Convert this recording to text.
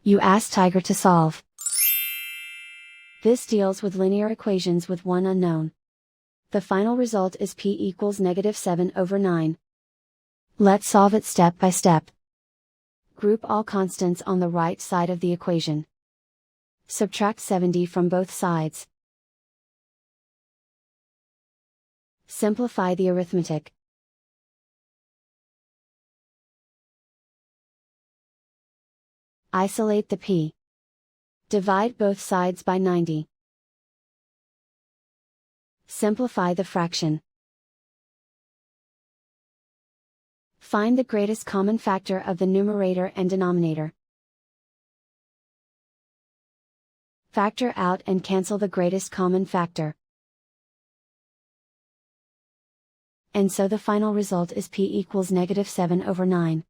You ask Tiger to solve. This deals with linear equations with one unknown. The final result is p equals -7/9. Let's solve it step by step. Group all constants on the right side of the equation. Subtract 70 from both sides. Simplify the arithmetic. Isolate the p. Divide both sides by 90. Simplify the fraction. Find the greatest common factor of the numerator and denominator. Factor out and cancel the greatest common factor. And so the final result is p equals -7/9.